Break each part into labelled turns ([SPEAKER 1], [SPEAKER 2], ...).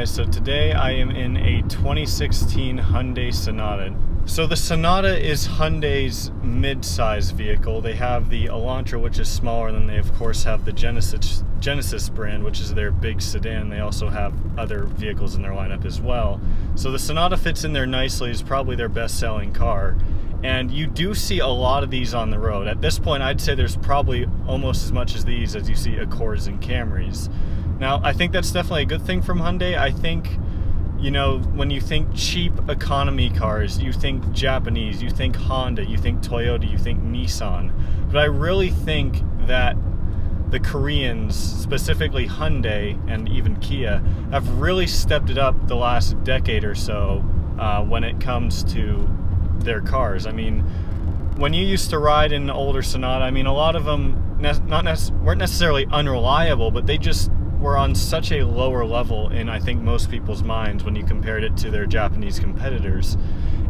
[SPEAKER 1] guys, so today I am in a 2016 Hyundai Sonata. So the Sonata is Hyundai's mid-size vehicle. They have the Elantra, which is smaller, and then they of course have the Genesis brand, which is their big sedan. They also have other vehicles in their lineup as well. So the Sonata fits in there nicely, is probably their best-selling car. And you do see a lot of these on the road. At this point, I'd say there's probably almost as much as these as you see Accords and Camrys. Now, I think that's definitely a good thing from Hyundai. I think, you know, when you think cheap economy cars, you think Japanese, you think Honda, you think Toyota, you think Nissan. But I really think that the Koreans, specifically Hyundai and even Kia, have really stepped it up the last decade or so when it comes to their cars. I mean, when you used to ride in an older Sonata, I mean, a lot of them weren't necessarily unreliable, but they just were on such a lower level in, I think, most people's minds when you compared it to their Japanese competitors.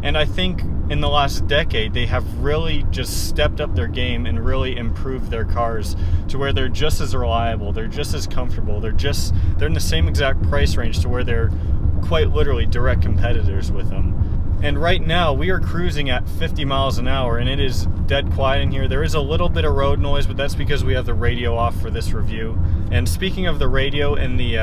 [SPEAKER 1] And I think in the last decade, they have really just stepped up their game and really improved their cars to where they're just as reliable, they're just as comfortable, they're in the same exact price range to where they're quite literally direct competitors with them. And right now, we are cruising at 50 miles an hour, and it is dead quiet in here. There is a little bit of road noise, but that's because we have the radio off for this review. And speaking of the radio and the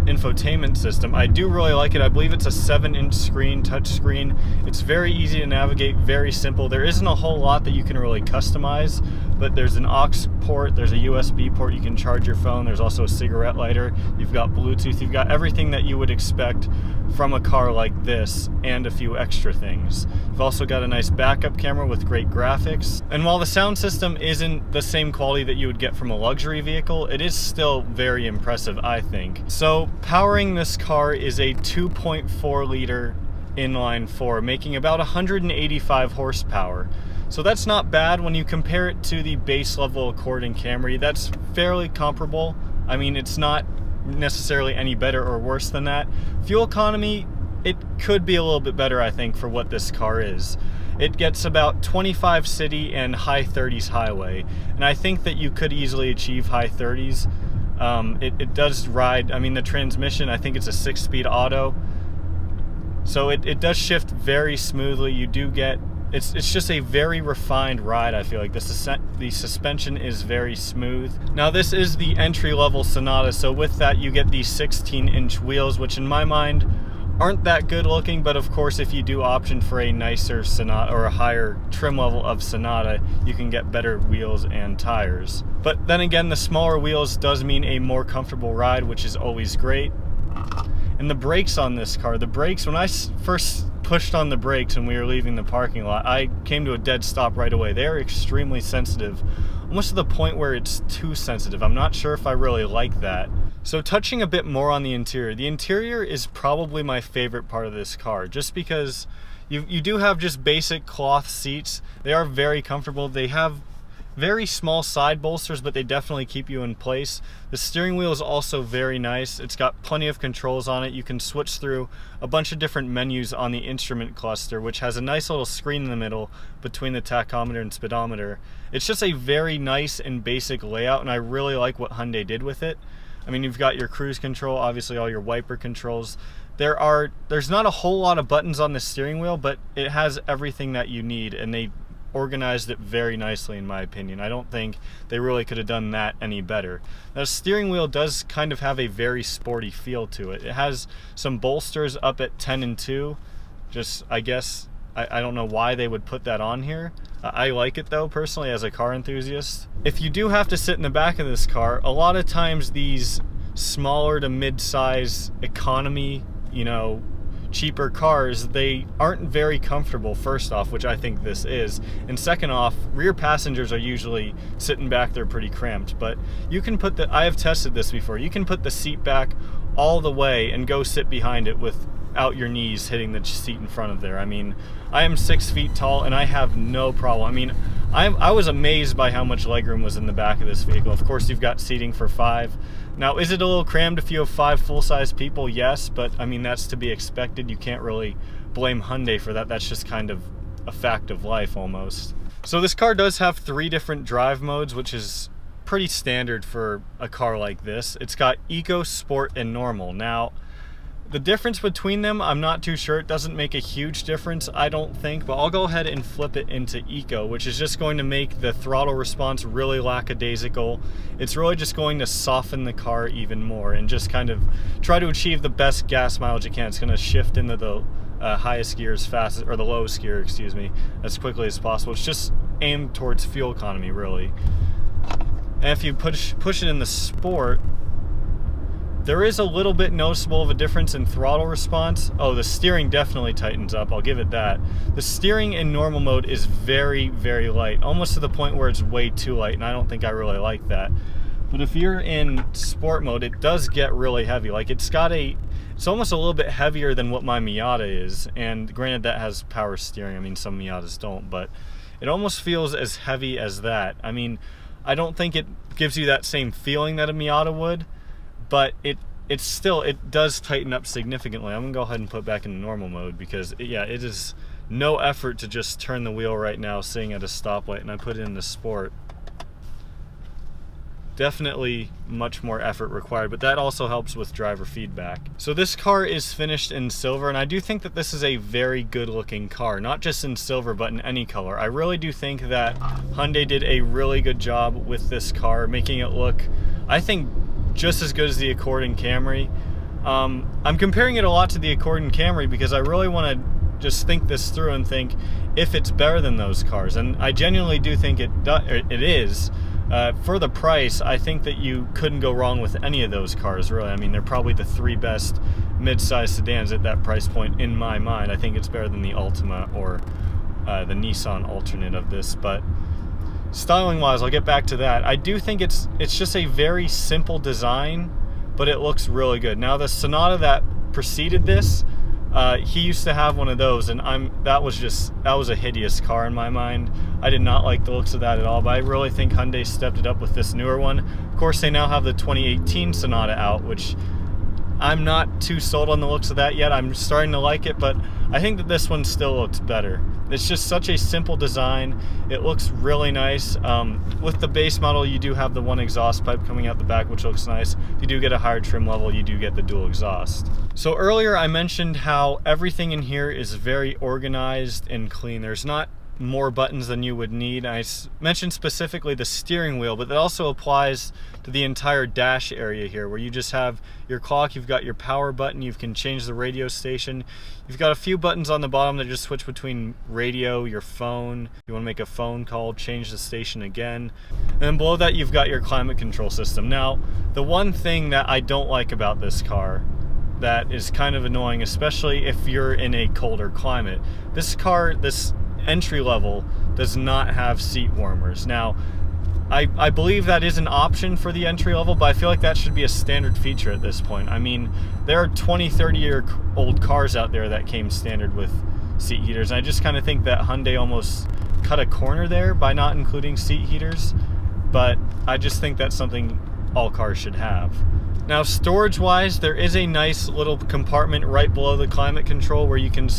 [SPEAKER 1] infotainment system, I do really like it. I believe it's a 7-inch screen, touch screen. It's very easy to navigate, very simple. There isn't a whole lot that you can really customize, but there's an aux port, there's a USB port, you can charge your phone, there's also a cigarette lighter, you've got Bluetooth, you've got everything that you would expect from a car like this, and a few extra things. You've also got a nice backup camera with great graphics, and while the sound system isn't the same quality that you would get from a luxury vehicle, it is still very impressive, I think. So powering this car is a 2.4 liter inline 4, making about 185 horsepower. So that's not bad when you compare it to the base level Accord and Camry. That's fairly comparable. I mean, it's not necessarily any better or worse than that. Fuel economy, it could be a little bit better, I think, for what this car is. It gets about 25 city and high 30s highway, and I think that you could easily achieve high 30s. It does ride, I mean, the transmission, I think it's a 6-speed auto, so it does shift very smoothly. You do get, it's just a very refined ride. I feel like the suspension is very smooth. Now, this is the entry-level Sonata, so with that you get these 16-inch wheels, which in my mind aren't that good looking, but of course if you do option for a nicer Sonata or a higher trim level of Sonata, you can get better wheels and tires. But then again, the smaller wheels does mean a more comfortable ride, which is always great. And the brakes on this car, when I first pushed on the brakes when we were leaving the parking lot, I came to a dead stop right away. They're extremely sensitive, almost to the point where it's too sensitive. I'm not sure if I really like that. So touching a bit more on the interior is probably my favorite part of this car, just because you do have just basic cloth seats. They are very comfortable. They have very small side bolsters, but they definitely keep you in place. The steering wheel is also very nice. It's got plenty of controls on it. You can switch through a bunch of different menus on the instrument cluster, which has a nice little screen in the middle between the tachometer and speedometer. It's just a very nice and basic layout, and I really like what Hyundai did with it. I mean, you've got your cruise control, obviously all your wiper controls. There's not a whole lot of buttons on the steering wheel, but it has everything that you need, and they organized it very nicely, in my opinion. I don't think they really could have done that any better. Now, the steering wheel does kind of have a very sporty feel to it. It has some bolsters up at 10 and 2. Just, I guess, I don't know why they would put that on here. I like it though, personally, as a car enthusiast. If you do have to sit in the back of this car, a lot of times these smaller to mid-size economy, you know, cheaper cars, they aren't very comfortable, first off, which I think this is, and second off, rear passengers are usually sitting back there pretty cramped. But you can put I have tested this before, you can put the seat back all the way and go sit behind it without your knees hitting the seat in front of there. I mean, I am 6 feet tall and I have no problem. I mean, I was amazed by how much legroom was in the back of this vehicle. Of course, you've got seating for 5. Now, is it a little crammed if you have 5 full-size people? Yes, but I mean, that's to be expected. You can't really blame Hyundai for that. That's just kind of a fact of life almost. So this car does have 3 different drive modes, which is pretty standard for a car like this. It's got Eco, Sport, and Normal. Now, The difference between them, I'm not too sure. It doesn't make a huge difference, I don't think, but I'll go ahead and flip it into Eco, which is just going to make the throttle response really lackadaisical. It's really just going to soften the car even more and just kind of try to achieve the best gas mileage it can. It's going to shift into the highest gear as fast, or the lowest gear, excuse me, as quickly as possible. It's just aimed towards fuel economy, really. And if you push it in the Sport, there is a little bit noticeable of a difference in throttle response. Oh, the steering definitely tightens up, I'll give it that. The steering in normal mode is very, very light, almost to the point where it's way too light, and I don't think I really like that. But if you're in Sport mode, it does get really heavy. Like, it's almost a little bit heavier than what my Miata is, and granted that has power steering. I mean, some Miatas don't, but it almost feels as heavy as that. I mean, I don't think it gives you that same feeling that a Miata would, but it does tighten up significantly. I'm gonna go ahead and put it back in normal mode because it is no effort to just turn the wheel right now sitting at a stoplight, and I put it in the Sport. Definitely much more effort required, but that also helps with driver feedback. So this car is finished in silver, and I do think that this is a very good looking car, not just in silver but in any color. I really do think that Hyundai did a really good job with this car, making it look, I think, just as good as the Accord and Camry. I'm comparing it a lot to the Accord and Camry because I really want to just think this through and think if it's better than those cars, and I genuinely do think it is. For the price, I think that you couldn't go wrong with any of those cars, really. I mean, they're probably the 3 best mid-size sedans at that price point in my mind. I think it's better than the Altima or the Nissan alternate of this, but styling wise, I'll get back to that. I do think it's just a very simple design, but it looks really good. Now, the Sonata that preceded this, he used to have one of those, and that was a hideous car in my mind. I did not like the looks of that at all, but I really think Hyundai stepped it up with this newer one. Of course, they now have the 2018 Sonata out, which I'm not too sold on the looks of that yet. I'm starting to like it, but I think that this one still looks better. It's just such a simple design. It looks really nice. With the base model, you do have the one exhaust pipe coming out the back, which looks nice. If you do get a higher trim level, you do get the dual exhaust. So earlier I mentioned how everything in here is very organized and clean. There's not more buttons than you would need. I mentioned specifically the steering wheel, but that also applies to the entire dash area here, where you just have your clock, you've got your power button, you can change the radio station, you've got a few buttons on the bottom that just switch between radio, your phone, you want to make a phone call, change the station again, and then below that you've got your climate control system. Now, the one thing that I don't like about this car that is kind of annoying, especially if you're in a colder climate, this entry level does not have seat warmers. Now, I believe that is an option for the entry level, but I feel like that should be a standard feature at this point. I mean, there are 20, 30-year-old cars out there that came standard with seat heaters, and I just kind of think that Hyundai almost cut a corner there by not including seat heaters, but I just think that's something all cars should have. Now, storage-wise, there is a nice little compartment right below the climate control where you can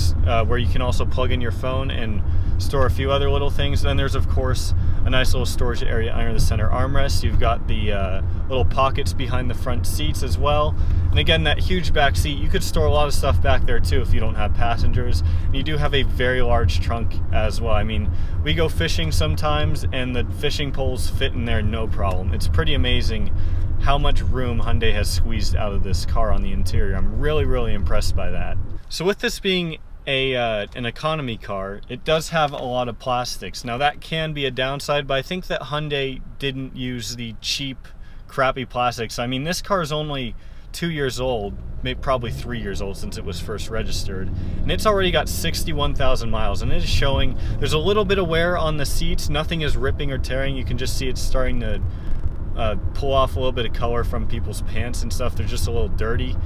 [SPEAKER 1] also plug in your phone and store a few other little things. And then there's, of course, a nice little storage area under the center armrest. You've got the little pockets behind the front seats as well. And again, that huge back seat, you could store a lot of stuff back there too if you don't have passengers. And you do have a very large trunk as well. I mean, we go fishing sometimes and the fishing poles fit in there no problem. It's pretty amazing how much room Hyundai has squeezed out of this car on the interior. I'm really, really impressed by that. So with this being an economy car, it does have a lot of plastics. Now that can be a downside, but I think that Hyundai didn't use the cheap, crappy plastics. I mean, this car is only 2 years old, maybe probably 3 years old since it was first registered, and it's already got 61,000 miles, and it is showing. There's a little bit of wear on the seats. Nothing is ripping or tearing. You can just see it's starting to pull off a little bit of color from people's pants and stuff. They're just a little dirty.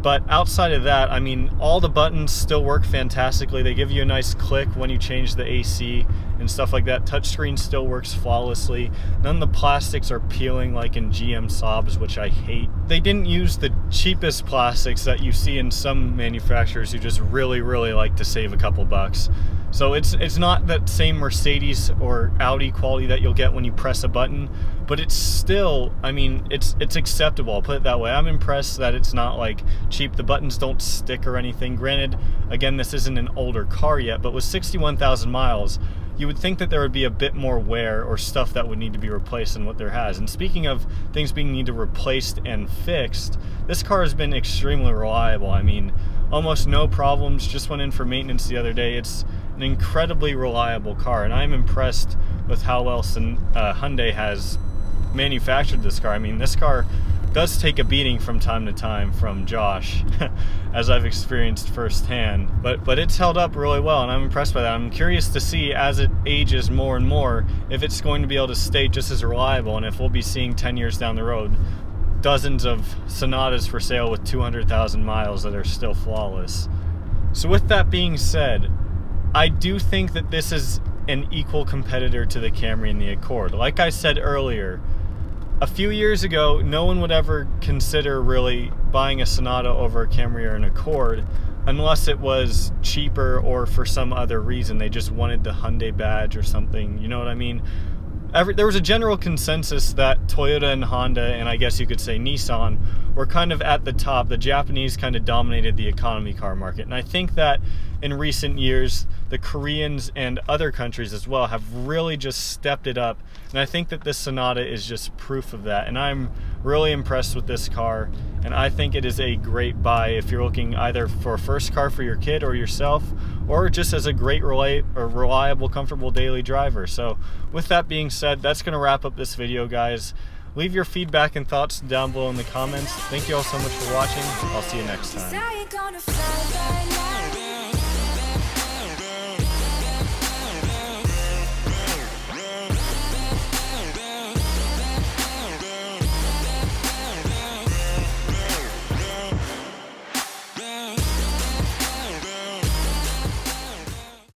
[SPEAKER 1] But outside of that, I mean, all the buttons still work fantastically. They give you a nice click when you change the AC and stuff like that. Touchscreen still works flawlessly. None of the plastics are peeling like in GM Saabs, which I hate. They didn't use the cheapest plastics that you see in some manufacturers who just really, really like to save a couple bucks. So it's not that same Mercedes or Audi quality that you'll get when you press a button, but it's still, I mean, it's acceptable, I'll put it that way. I'm impressed that it's not like cheap. The buttons don't stick or anything. Granted, again, this isn't an older car yet, but with 61,000 miles, you would think that there would be a bit more wear or stuff that would need to be replaced than what there has. And speaking of things being needed replaced and fixed, this car has been extremely reliable. I mean, almost no problems. Just went in for maintenance the other day. It's an incredibly reliable car, and I'm impressed with how well Hyundai has manufactured this car. I mean, this car does take a beating from time to time from Josh, as I've experienced firsthand, but it's held up really well, and I'm impressed by that. I'm curious to see, as it ages more and more, if it's going to be able to stay just as reliable, and if we'll be seeing 10 years down the road dozens of Sonatas for sale with 200,000 miles that are still flawless. So with that being said, I do think that this is an equal competitor to the Camry and the Accord. Like I said earlier, a few years ago, no one would ever consider really buying a Sonata over a Camry or an Accord unless it was cheaper or for some other reason. They just wanted the Hyundai badge or something, you know what I mean? There was a general consensus that Toyota and Honda, and I guess you could say Nissan, were kind of at the top. The Japanese kind of dominated the economy car market. And I think that in recent years, the Koreans and other countries as well have really just stepped it up. And I think that this Sonata is just proof of that. And I'm really impressed with this car. And I think it is a great buy if you're looking either for a first car for your kid or yourself, or just as a great, reliable, comfortable daily driver. So with that being said, that's going to wrap up this video, guys. Leave your feedback and thoughts down below in the comments. Thank you all so much for watching. I'll see you next time.